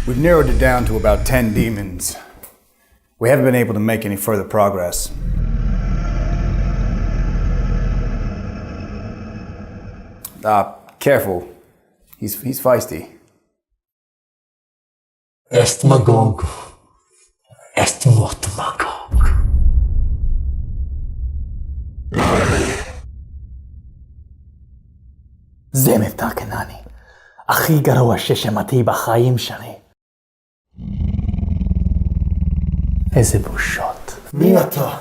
We've narrowed it down to about 10 demons. We haven't been able to make any further progress. Careful. He's feisty. Est magog. Est mot magog. זה מבטא קנני. הכי גרוע ששמעתי בחיים שלי. איזה בושות. מי אתה?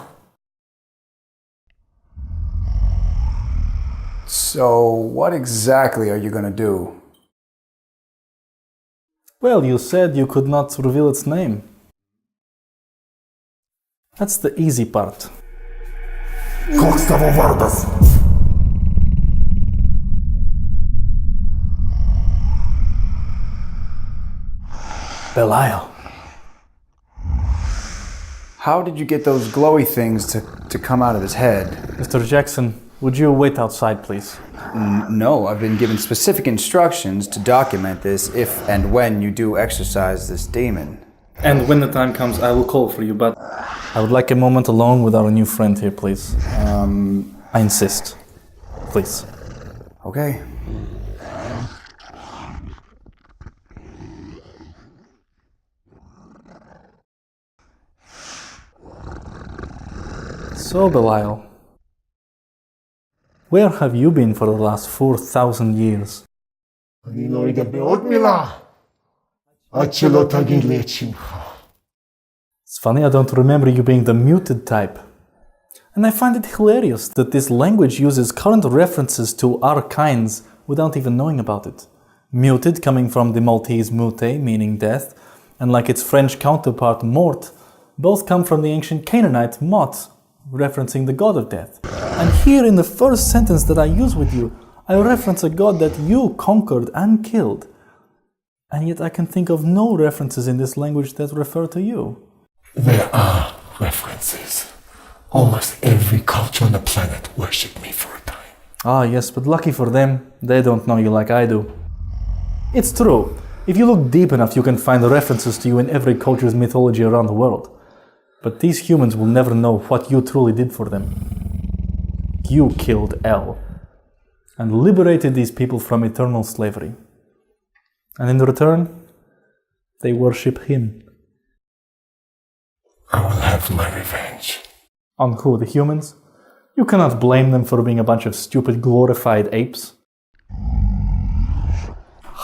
So, what exactly are you gonna do? Well, you said you could not reveal its name. That's the easy part. Koks tavo vardas? Belial. How did you get those glowy things to come out of his head? Mr. Jackson, would you wait outside, please? No, I've been given specific instructions to document this if and when you do exorcise this demon. And when the time comes, I will call for you, but I would like a moment alone with our new friend here, please. I insist. Please. Okay. So, Belial, where have you been for the last 4,000 years? אני לא אדבר עוד מילה. עד שלא תגיד לי את שמך. It's funny I don't remember you being the muted type. And I find it hilarious that this language uses current references to our kinds without even knowing about it. Muted coming from the Maltese mute, meaning death, and like its French counterpart mort, both come from the ancient Canaanite mot, referencing the god of death. And here in the first sentence that I use with you, I reference a god that you conquered and killed. And yet I can think of no references in this language that refer to you. There are references. Almost every culture on the planet worshipped me for a time. Ah yes, but lucky for them, they don't know you like I do. It's true. If you look deep enough, you can find references to you in every culture's mythology around the world. But these humans will never know what you truly did for them. You killed El and liberated these people from eternal slavery. And in return, they worship him. I will have my revenge. On who, the humans? You cannot blame them for being a bunch of stupid glorified apes.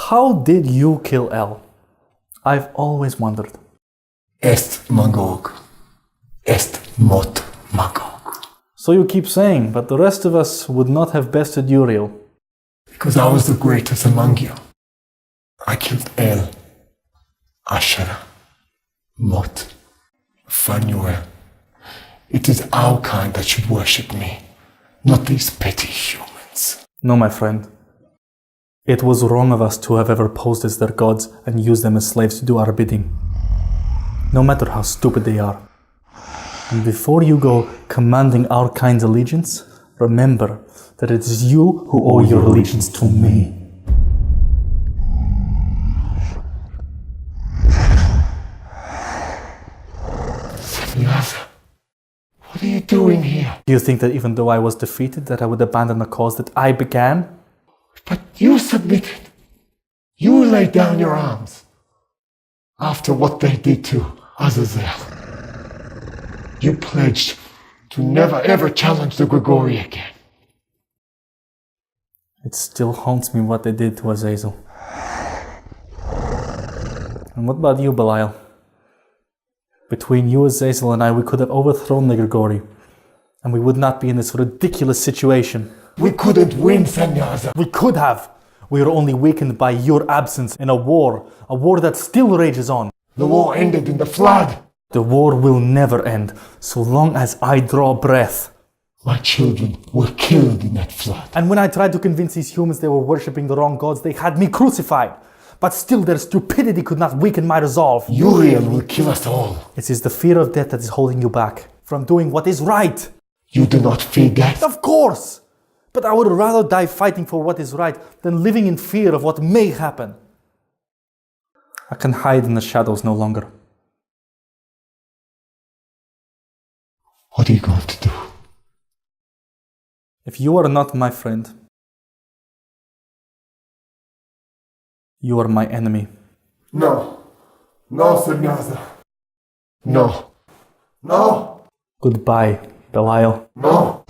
How did you kill El? I've always wondered. Est magog. Est mot magog. So you keep saying, but the rest of us would not have bested Uriel. Because I was the greatest among you. I killed El, Asherah, Mot, Phanuel. It is our kind that should worship me, not these petty humans. No, my friend. It was wrong of us to have ever posed as their gods and used them as slaves to do our bidding. No matter how stupid they are. And before you go commanding our kind's allegiance, remember that it is you who owe your allegiance to me. Semjaza, what are you doing here? Do you think that even though I was defeated, that I would abandon a cause that I began? But you submitted. You laid down your arms. After what they did to Azazel. You pledged to never ever challenge the Grigori again. It still haunts me what they did to Azazel. And what about you, Belial? Between you, Azazel, and I, we could have overthrown the Grigori. And we would not be in this ridiculous situation. We couldn't win, Semjaza. We could have. We are only weakened by your absence in a war that still rages on. The war ended in the flood. The war will never end, so long as I draw breath. My children were killed in that flood. And when I tried to convince these humans they were worshipping the wrong gods, they had me crucified. But still their stupidity could not weaken my resolve. Uriel will kill us all. It is the fear of death that is holding you back from doing what is right. You do not fear death? Of course! But I would rather die fighting for what is right than living in fear of what may happen. I can hide in the shadows no longer. What are you going to do? If you are not my friend, you are my enemy. No. No, Semjaza. No. No. Goodbye, Belial. No.